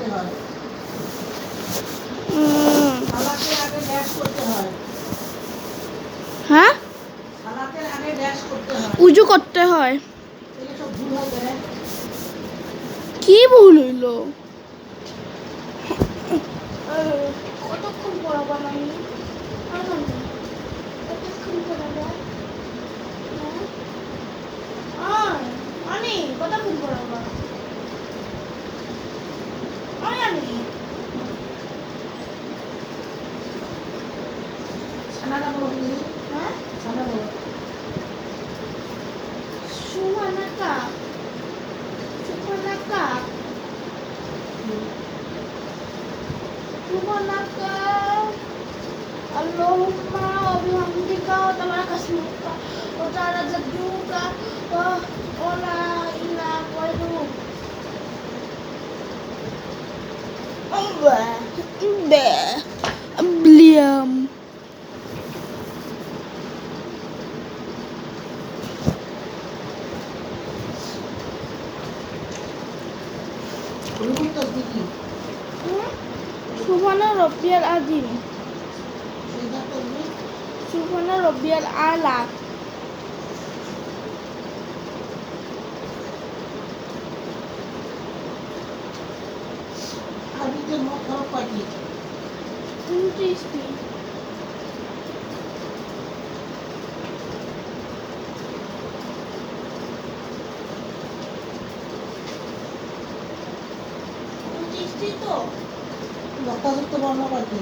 করতে হয়। সালাতের আগে ড্যাশ করতে হয়। হ্যাঁ, সালাতের আগে ড্যাশ করতে হয়। উজু করতে হয়। এগুলো সব ভুল হয়ে যায়। কি ভুল হইলো? কতক্ষণ পড়াবা আমি? কতক্ষণ পড়াবা? আমি কতক্ষণ পড়াবা? আমি ছানাটা বলো তুমি। হ্যাঁ, ছানা বলো। সুমানাকা সুমানাকা সুমানাka Allahumma wa bihamdika wa tabaraka ismuka wa ta'ala jadduka wa la ilaha ghairuk. Bliam. রুকুর তাসবিহ কি? Subhana rabbiyal azim. সিজদার তাসবিহ? Subhana rabbiyal a'la. আরবিতে মোট হরফ কয়টি? 29টি। তো যথাযথ বর্ণ কয়টি?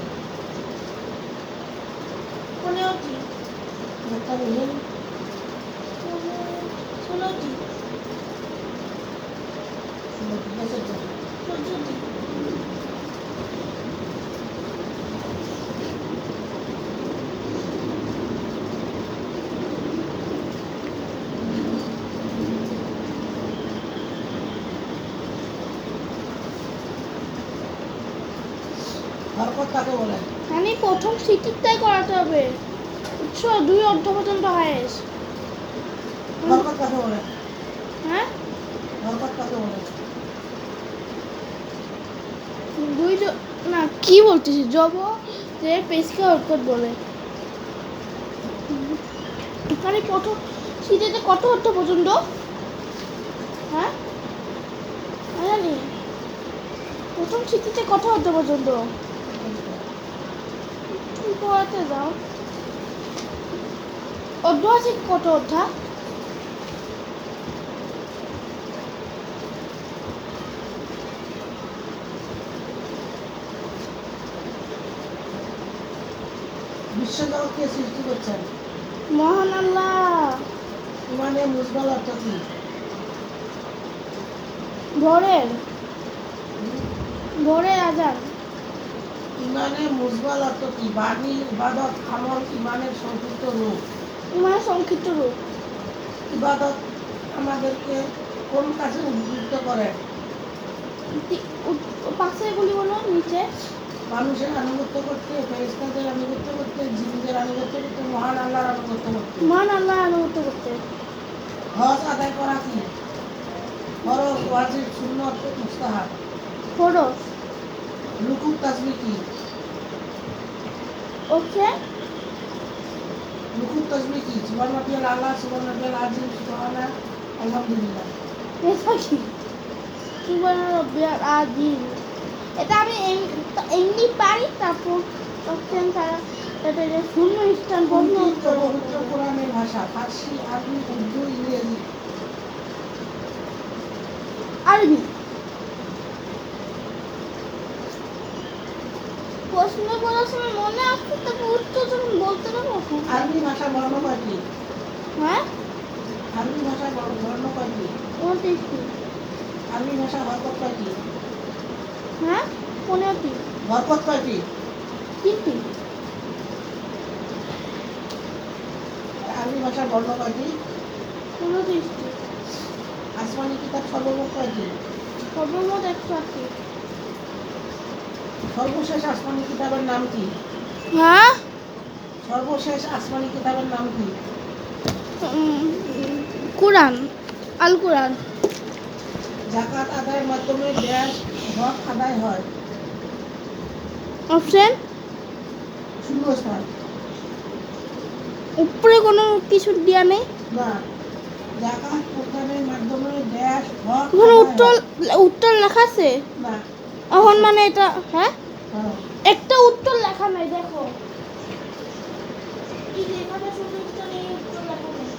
15টি। যথাবিহীন? 16টি। 14টি। হরকত কাকে বলে? মানে প্রথম সিটিটাই করাতে হবে। বুঝছো, 2 অর্ধ পর্যন্ত হায়েস। হরকত কাকে বলে? হ্যাঁ, হরকত কাকে বলে? না কি বলতেছি, জব যে পেশকে হরকত বলে। এখানে প্রথম সিটিতে কত অর্ধ পর্যন্ত? হ্যাঁ, জানি প্রথম সিটিতে কত অর্ধ পর্যন্ত? তুমি পড়াতে যাও। অর্ধ আছে কত অর্ধা? বিশ্বজগৎকে সৃষ্টি করছেন? মহান আল্লাহ। ইমানে মুজমাল অর্থ কি? ভোরের আজান। ইমানে মুজমাল অর্থ কি? বাণী, ইবাদত, আমল ইমানের সংক্ষিপ্ত রূপ। ইমানের সংক্ষিপ্ত রূপ। ইবাদত আমাদেরকে কোন কাজে উদ্বুদ্ধ করে? পাশে এগুলি বলো নিচে। মানুষের আনুগত্য করতে, ফেরেশতাদের আনুগত্য করতে, জিনদের আনুগত্য করতে, মহান আল্লাহর আনুগত্য করতে। মহান আল্লাহ আনুগত্য করতে। হজ আদায় করা কি? ফরজ, ওয়াজিব, সুন্নত, মুস্তাহাব। ফরজ। রুকুর তাসবিহ কি? ওকে। রুকুর তাসবিহ কি? সুবহান রাব্বিয়াল আলা, সুবহান রাব্বিয়াল আযীম, সুবহানা, আলহামদুলিল্লাহ। এটা কি? সুবহান রাব্বিয়াল আযীম। এটা আমি এমনি পারি, তারপর তখন তারা এটা যে শূন্য স্থান বন্ধ কোনটি পবিত্র কোরআনের ভাষা? ফার্সি, আরবি, উর্দু, ইংরেজি। আরবি। প্রশ্ন করার সময় মনে আসছে, তারপর উত্তর যখন বলতে পারবো। আরবি ভাষা বর্ণ কয়টি? হ্যাঁ, আরবি ভাষা বর্ণ কয়টি? 29টি। আরবি ভাষা হরকত কয়টি? হ্যাঁ, 15টি। হরকত কয়টি? 3টি। আরবি ভাষা বর্ণ কয়টি? 29টি। আসমানি কিতাব সর্বমোট কয়টি? সর্বমোট 108টি। সর্বশেষ আসমানি কিতাবের নাম কি? হ্যাঁ, সর্বশেষ আসমানি কিতাবের নাম কি? কোরআন, আল কোরআন। যাকাত আদায়ের মাধ্যমে ড্যাশ হক আদায় হয়। অপশন শূন্যস্থান। উপরে কোনো কিছু দেওয়া নেই। না, জাকাত প্রদানের মাধ্যমে ড্যাশ হক ওখানে আদায় উত্তর হয়। উত্তর লেখা আছে। না, এখন আছে। মানে এটা হ্যাঁ হ্যাঁ, একটা উত্তর লেখা নাই দেখো। এই যে এখানে শুধু উত্তর এই উত্তর লেখা নেই।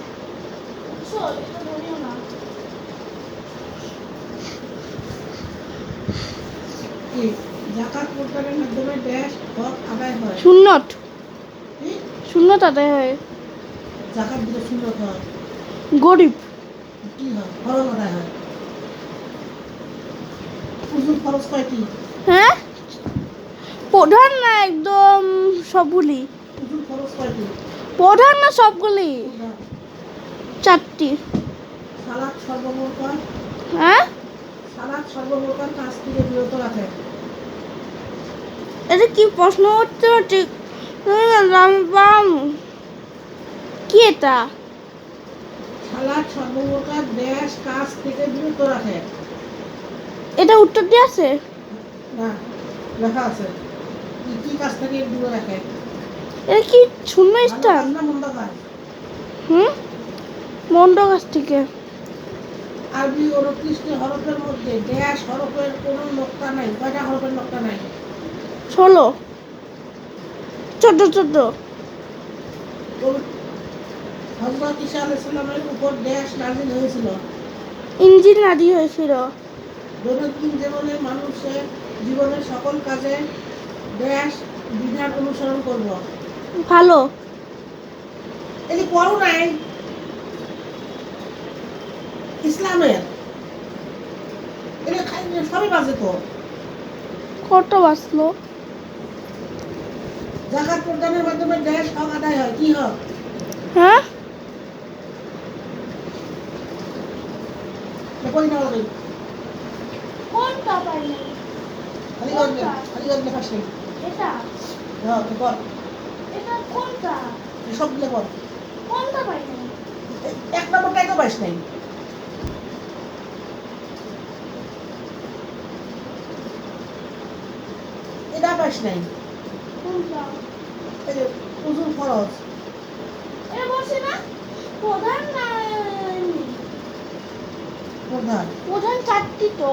বুঝছো এটা বলিও না। কি জাকাত প্রদানের মাধ্যমে ড্যাশ হক আদায় হয়। শূন্যত কি শূন্যত আদায় হয়। জাকাত দিলে শূন্য হয়। গরিব কি হয়? ফরজ আদায় হয়। উজুর খরচ কয়টি? হ্যাঁ প্রধান না একদম সবগুলি। উজুর খরচ কয়টি? প্রধান না সবগুলি। প্রধান। 4টি। সালাদ সর্বপ্রকার হ্যাঁ সালাদ সর্বপ্রকার কাজ থেকে বিরত রাখে। এটা কি প্রশ্ন হচ্ছে ঠিক জানলাম কি এটা? সালাদ সর্বপ্রকার ড্যাশ কাজ থেকে বিরত রাখে। এটা উত্তর দিয়ে আছে। না, লেখা আছে কি কি কাজ থেকে দূরে রাখে। এটা কি শূন্য ভালো স্থান? কাজ না মন্দ কাজ? মন্দ কাছ থেকে। আরবি 29টি হরফের মধ্যে ড্যাশ হরফের কোনো নোক্তা নাই। কয়টা হরফের নোক্তা নাই? 16 14 হযরত ঈসা আলাইহিস সালামের উপর ড্যাশ নাযিল হয়েছিল। ইঞ্জিল নাদি হয়েছিল। দৈনন্দিন জীবনে মানুষের জীবনের সকল কাজে ড্যাশ বিধান অনুসরণ করব। ভালো এই যে পড়ো নাই ইসলামের এটা সবই বাজে তো। কত বাঁচলো? জাকাত প্রদানের মাধ্যমে ড্যাশ হক আদায় হয়। কি হক? হ্যাঁ কই না বলি কোনটা পাইনি? খালি গজলে ফাঁসি। এটা হ্যাঁ তো কর এটা কোনটা? সবগুলো কর। কোনটা পাইনি? এক নম্বরটাই তো পাইস নাই। এটা পাইস নাই। কোনটা? এই যে উজুর খরচ। এটা বলছি না প্রধান না এমনি? প্রধান। প্রধান 4টি তো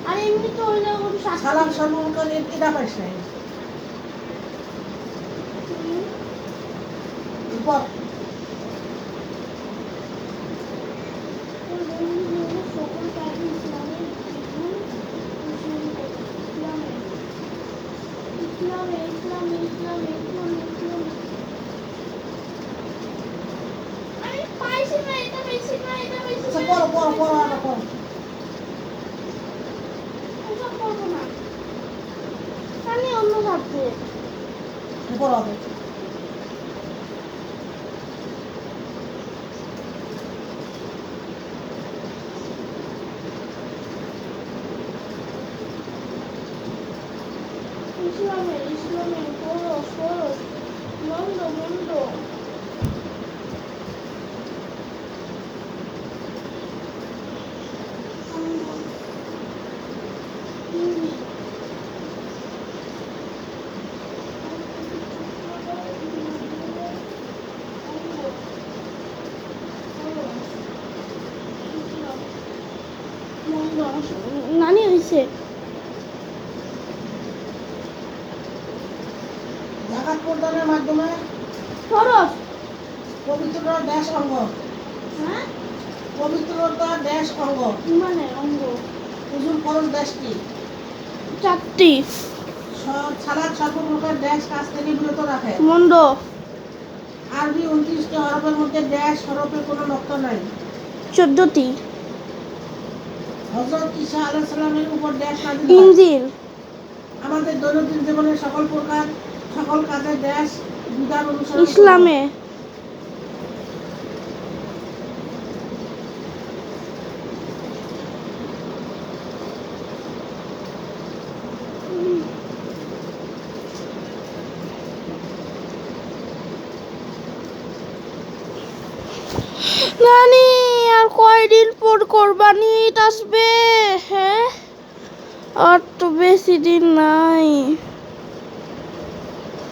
আর এমনি তো হইলো 7টি। সালাম সর্বপ্রকার এটা পাইস নাই। পর সকল কাজে ইসলামের বিধান অনুসরণ করে। ইসলামে ইসলামে ইসলামে ইসলামে ইসলামে আমি পাইছি না। এটা বেশি না এটা বেশি আচ্ছা না। পর আর পর ওসব করবো না। আমি অন্য সাবজেক্ট। পর হবে। ইসলামে ইসলামে খরচ খরচ মন্দ মন্দ নানি হয়েছে। জাকাত প্রদানের মাধ্যমে খরচ পবিত্রতা ড্যাশ অঙ্গ। হ্যাঁ পবিত্রতা ড্যাশ অঙ্গ। ইমানের অঙ্গ। উজুর খরচ ড্যাশটি। 4টি। সালাদ সর্বপ্রকার ড্যাশ কাজ থেকে বিরত রাখে। মন্দ। আরবি 29টি হরফের মধ্যে ড্যাশ হরফের কোনো নোক্তা নাই। 14টি। হযরত ঈসা আলাইহিস সালামের উপর ড্যাশ নাযিল হয়। ইঞ্জিল। আমাদের দৈনন্দিন জীবনের সকল কাজে ড্যাশ বিধান অনুসরণ করব। ইসলামে নানি আর কয়দিন পর কোরবানি ঈদ আসবে? হ্যাঁ আর তো বেশি দিন নাই।